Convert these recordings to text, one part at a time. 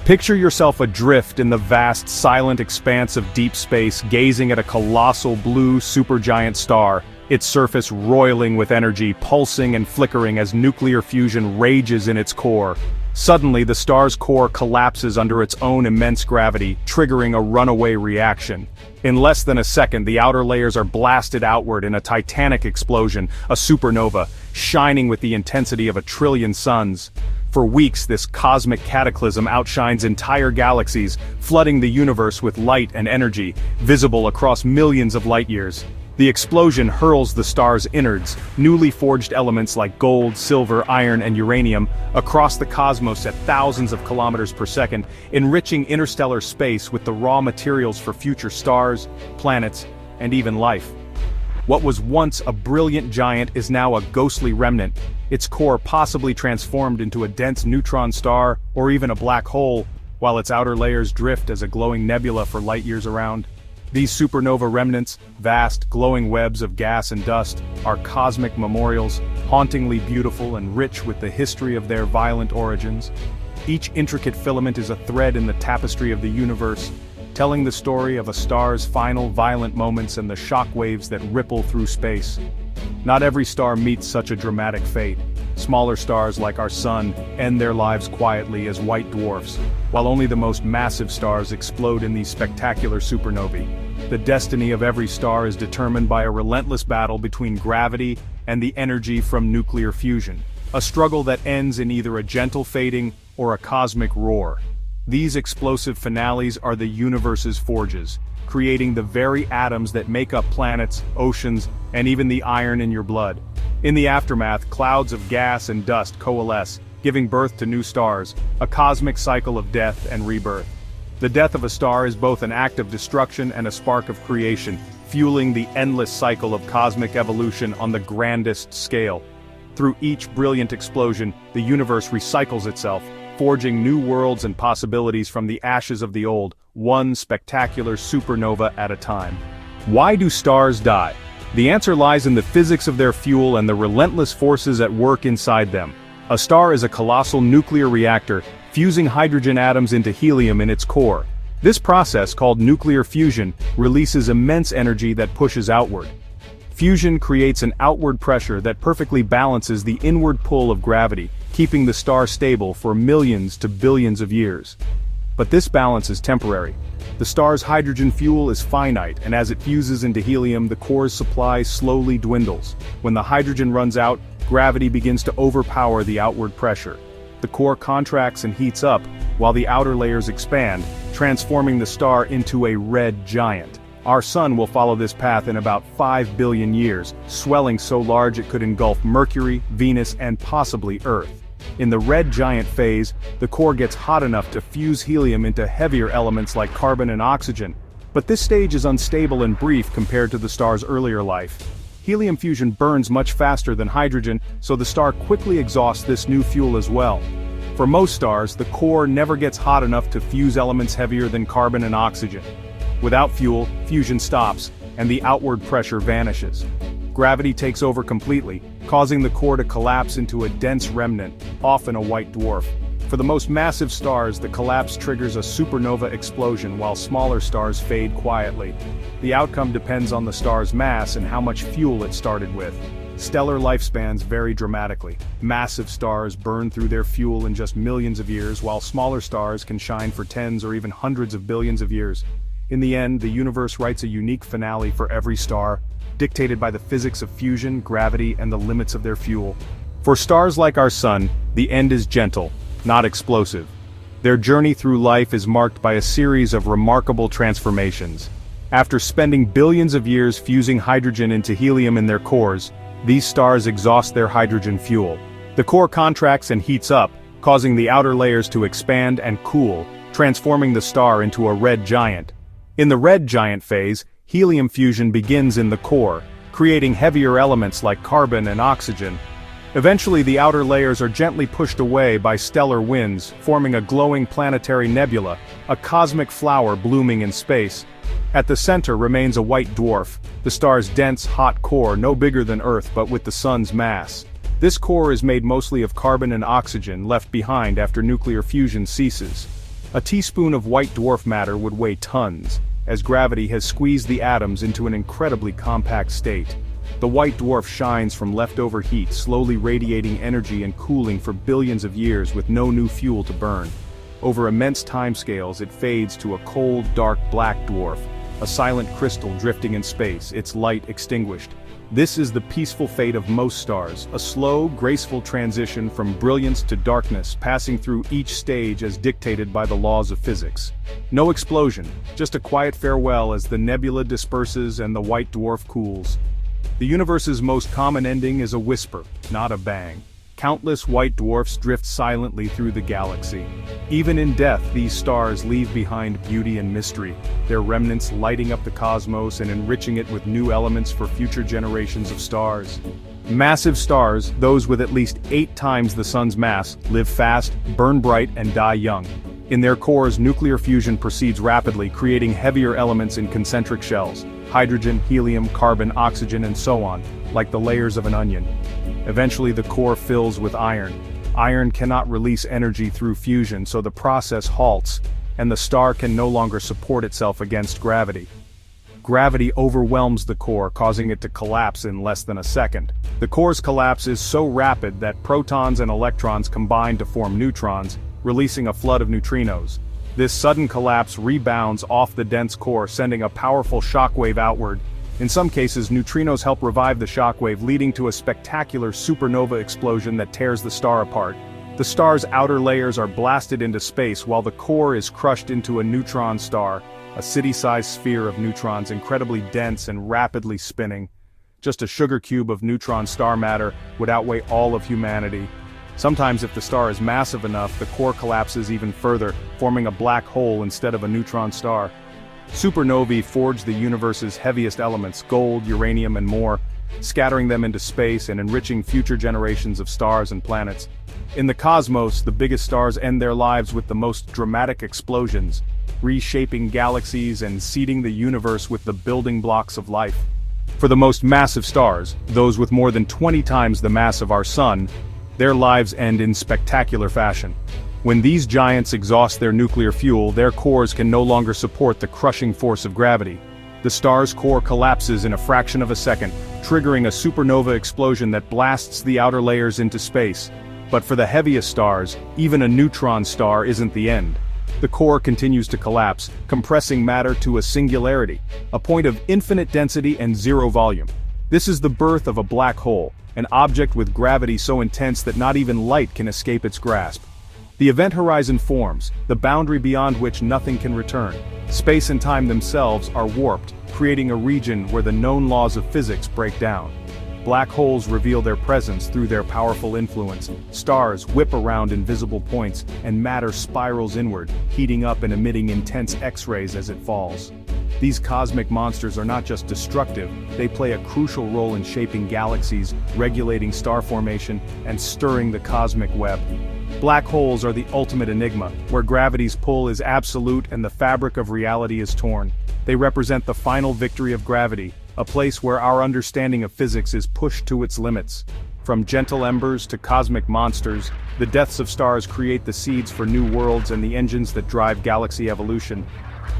Picture yourself adrift in the vast, silent expanse of deep space, gazing at a colossal blue supergiant star, its surface roiling with energy, pulsing and flickering as nuclear fusion rages in its core. Suddenly, the star's core collapses under its own immense gravity, triggering a runaway reaction. In less than a second, the outer layers are blasted outward in a titanic explosion, a supernova, shining with the intensity of 1 trillion suns. For weeks, this cosmic cataclysm outshines entire galaxies, flooding the universe with light and energy, visible across millions of light-years. The explosion hurls the star's innards, newly forged elements like gold, silver, iron, and uranium, across the cosmos at thousands of kilometers per second, enriching interstellar space with the raw materials for future stars, planets, and even life. What was once a brilliant giant is now a ghostly remnant, its core possibly transformed into a dense neutron star or even a black hole, while its outer layers drift as a glowing nebula for light-years around. These supernova remnants, vast, glowing webs of gas and dust, are cosmic memorials, hauntingly beautiful and rich with the history of their violent origins. Each intricate filament is a thread in the tapestry of the universe, telling the story of a star's final violent moments and the shockwaves that ripple through space. Not every star meets such a dramatic fate. Smaller stars like our Sun end their lives quietly as white dwarfs, while only the most massive stars explode in these spectacular supernovae. The destiny of every star is determined by a relentless battle between gravity and the energy from nuclear fusion, a struggle that ends in either a gentle fading or a cosmic roar. These explosive finales are the universe's forges, creating the very atoms that make up planets, oceans, and even the iron in your blood. In the aftermath, clouds of gas and dust coalesce, giving birth to new stars, a cosmic cycle of death and rebirth. The death of a star is both an act of destruction and a spark of creation, fueling the endless cycle of cosmic evolution on the grandest scale. Through each brilliant explosion, the universe recycles itself, forging new worlds and possibilities from the ashes of the old, one spectacular supernova at a time. Why do stars die? The answer lies in the physics of their fuel and the relentless forces at work inside them. A star is a colossal nuclear reactor, fusing hydrogen atoms into helium in its core. This process, called nuclear fusion, releases immense energy that pushes outward. Fusion creates an outward pressure that perfectly balances the inward pull of gravity, keeping the star stable for millions to billions of years. But this balance is temporary. The star's hydrogen fuel is finite, and as it fuses into helium, the core's supply slowly dwindles. When the hydrogen runs out, gravity begins to overpower the outward pressure. The core contracts and heats up, while the outer layers expand, transforming the star into a red giant. Our Sun will follow this path in about 5 billion years, swelling so large it could engulf Mercury, Venus, and possibly Earth. In the red giant phase, the core gets hot enough to fuse helium into heavier elements like carbon and oxygen, but this stage is unstable and brief compared to the star's earlier life. Helium fusion burns much faster than hydrogen, so the star quickly exhausts this new fuel as well. For most stars, the core never gets hot enough to fuse elements heavier than carbon and oxygen. Without fuel, fusion stops, and the outward pressure vanishes. Gravity takes over completely, causing the core to collapse into a dense remnant, often a white dwarf. For the most massive stars, the collapse triggers a supernova explosion while smaller stars fade quietly. The outcome depends on the star's mass and how much fuel it started with. Stellar lifespans vary dramatically. Massive stars burn through their fuel in just millions of years, while smaller stars can shine for tens or even hundreds of billions of years. In the end, the universe writes a unique finale for every star, dictated by the physics of fusion, gravity, and the limits of their fuel. For stars like our Sun, the end is gentle, not explosive. Their journey through life is marked by a series of remarkable transformations. After spending billions of years fusing hydrogen into helium in their cores, these stars exhaust their hydrogen fuel. The core contracts and heats up, causing the outer layers to expand and cool, transforming the star into a red giant. In the red giant phase, helium fusion begins in the core, creating heavier elements like carbon and oxygen. Eventually, the outer layers are gently pushed away by stellar winds, forming a glowing planetary nebula, a cosmic flower blooming in space. At the center remains a white dwarf, the star's dense, hot core no bigger than Earth but with the Sun's mass. This core is made mostly of carbon and oxygen left behind after nuclear fusion ceases. A teaspoon of white dwarf matter would weigh tons, as gravity has squeezed the atoms into an incredibly compact state. The white dwarf shines from leftover heat, slowly radiating energy and cooling for billions of years with no new fuel to burn. Over immense timescales, it fades to a cold, dark black dwarf, a silent crystal drifting in space, its light extinguished. This is the peaceful fate of most stars, a slow, graceful transition from brilliance to darkness, passing through each stage as dictated by the laws of physics. No explosion, just a quiet farewell as the nebula disperses and the white dwarf cools. The universe's most common ending is a whisper, not a bang. Countless white dwarfs drift silently through the galaxy. Even in death, these stars leave behind beauty and mystery, their remnants lighting up the cosmos and enriching it with new elements for future generations of stars. Massive stars, those with at least 8 times the sun's mass, live fast, burn bright, and die young. In their cores, nuclear fusion proceeds rapidly, creating heavier elements in concentric shells: hydrogen, helium, carbon, oxygen, and so on, like the layers of an onion. Eventually the core fills with iron. Iron cannot release energy through fusion, so the process halts, and the star can no longer support itself against gravity. Gravity overwhelms the core, causing it to collapse in less than a second. The core's collapse is so rapid that protons and electrons combine to form neutrons, releasing a flood of neutrinos. This sudden collapse rebounds off the dense core, sending a powerful shockwave outward. In some cases, neutrinos help revive the shockwave, leading to a spectacular supernova explosion that tears the star apart. The star's outer layers are blasted into space while the core is crushed into a neutron star, a city-sized sphere of neutrons incredibly dense and rapidly spinning. Just a sugar cube of neutron star matter would outweigh all of humanity. Sometimes if the star is massive enough, the core collapses even further, forming a black hole instead of a neutron star. Supernovae forge the universe's heaviest elements, gold, uranium, and more, scattering them into space and enriching future generations of stars and planets. In the cosmos, the biggest stars end their lives with the most dramatic explosions, reshaping galaxies and seeding the universe with the building blocks of life. For the most massive stars, those with more than 20 times the mass of our Sun, their lives end in spectacular fashion. When these giants exhaust their nuclear fuel, their cores can no longer support the crushing force of gravity. The star's core collapses in a fraction of a second, triggering a supernova explosion that blasts the outer layers into space. But for the heaviest stars, even a neutron star isn't the end. The core continues to collapse, compressing matter to a singularity, a point of infinite density and zero volume. This is the birth of a black hole, an object with gravity so intense that not even light can escape its grasp. The event horizon forms, the boundary beyond which nothing can return. Space and time themselves are warped, creating a region where the known laws of physics break down. Black holes reveal their presence through their powerful influence. Stars whip around invisible points, and matter spirals inward, heating up and emitting intense X-rays as it falls. These cosmic monsters are not just destructive, they play a crucial role in shaping galaxies, regulating star formation, and stirring the cosmic web. Black holes are the ultimate enigma, where gravity's pull is absolute and the fabric of reality is torn. They represent the final victory of gravity, a place where our understanding of physics is pushed to its limits. From gentle embers to cosmic monsters, the deaths of stars create the seeds for new worlds and the engines that drive galaxy evolution.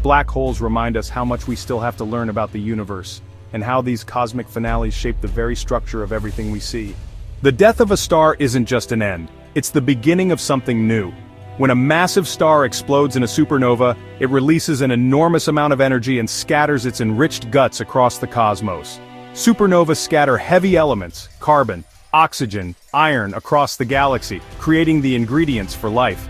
Black holes remind us how much we still have to learn about the universe, and how these cosmic finales shape the very structure of everything we see. The death of a star isn't just an end, it's the beginning of something new. When a massive star explodes in a supernova, it releases an enormous amount of energy and scatters its enriched guts across the cosmos. Supernovas scatter heavy elements, carbon, oxygen, iron across the galaxy, creating the ingredients for life.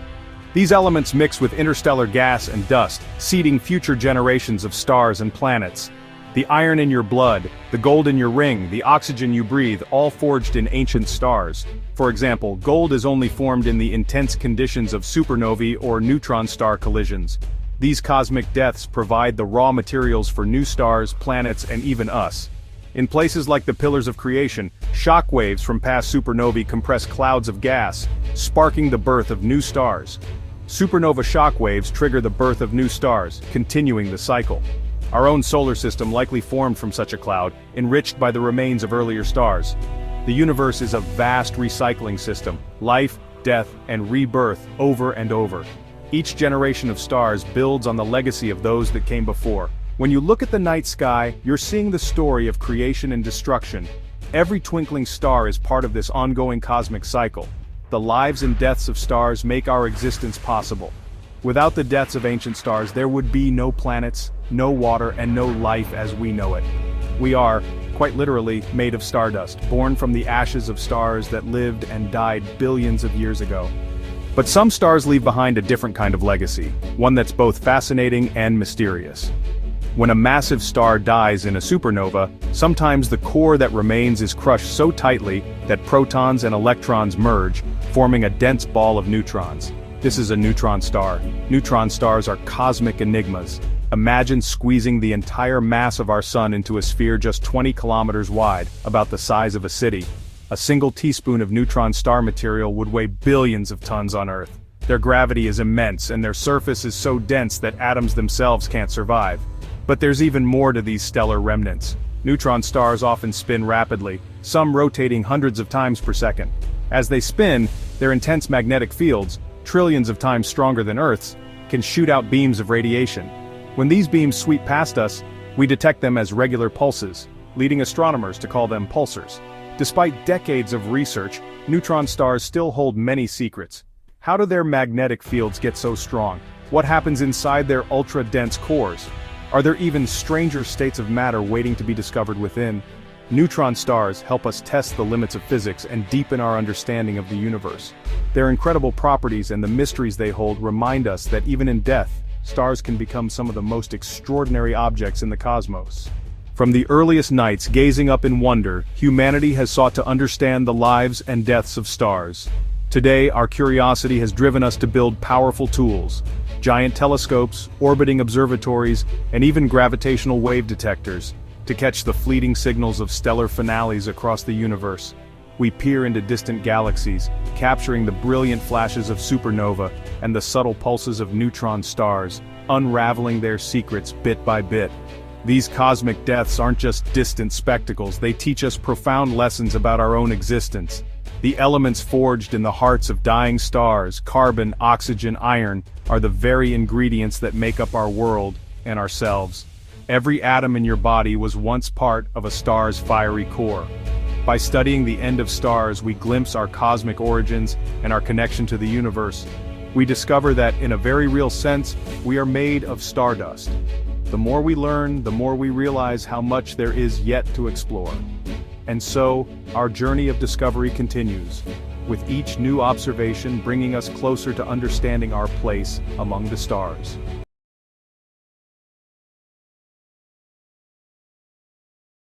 These elements mix with interstellar gas and dust, seeding future generations of stars and planets. The iron in your blood, the gold in your ring, the oxygen you breathe, all forged in ancient stars. For example, gold is only formed in the intense conditions of supernovae or neutron star collisions. These cosmic deaths provide the raw materials for new stars, planets, and even us. In places like the pillars of creation, shock waves from past supernovae compress clouds of gas, sparking the birth of new stars. Supernova shock waves trigger the birth of new stars, continuing the cycle. Our own solar system likely formed from such a cloud, enriched by the remains of earlier stars. The universe is a vast recycling system, life, death, and rebirth over and over. Each generation of stars builds on the legacy of those that came before. When you look at the night sky, you're seeing the story of creation and destruction. Every twinkling star is part of this ongoing cosmic cycle. The lives and deaths of stars make our existence possible. Without the deaths of ancient stars, there would be no planets, no water, and no life as we know it. We are, quite literally, made of stardust, born from the ashes of stars that lived and died billions of years ago. But some stars leave behind a different kind of legacy, one that's both fascinating and mysterious. When a massive star dies in a supernova, sometimes the core that remains is crushed so tightly that protons and electrons merge, forming a dense ball of neutrons. This is a neutron star. Neutron stars are cosmic enigmas. Imagine squeezing the entire mass of our sun into a sphere just 20 kilometers wide, about the size of a city. A single teaspoon of neutron star material would weigh billions of tons on Earth. Their gravity is immense and their surface is so dense that atoms themselves can't survive. But there's even more to these stellar remnants. Neutron stars often spin rapidly, some rotating hundreds of times per second. As they spin, their intense magnetic fields, trillions of times stronger than Earth's, can shoot out beams of radiation. When these beams sweep past us, we detect them as regular pulses, leading astronomers to call them pulsars. Despite decades of research, neutron stars still hold many secrets. How do their magnetic fields get so strong? What happens inside their ultra-dense cores? Are there even stranger states of matter waiting to be discovered within? Neutron stars help us test the limits of physics and deepen our understanding of the universe. Their incredible properties and the mysteries they hold remind us that even in death, stars can become some of the most extraordinary objects in the cosmos. From the earliest nights gazing up in wonder, humanity has sought to understand the lives and deaths of stars. Today, our curiosity has driven us to build powerful tools. Giant telescopes, orbiting observatories, and even gravitational wave detectors, to catch the fleeting signals of stellar finales across the universe. We peer into distant galaxies, capturing the brilliant flashes of supernova and the subtle pulses of neutron stars, unraveling their secrets bit by bit. These cosmic deaths aren't just distant spectacles, they teach us profound lessons about our own existence. The elements forged in the hearts of dying stars, carbon, oxygen, iron, are the very ingredients that make up our world and ourselves. Every atom in your body was once part of a star's fiery core. By studying the end of stars, we glimpse our cosmic origins and our connection to the universe. We discover that, in a very real sense, we are made of stardust. The more we learn, the more we realize how much there is yet to explore. And so, our journey of discovery continues, with each new observation bringing us closer to understanding our place among the stars.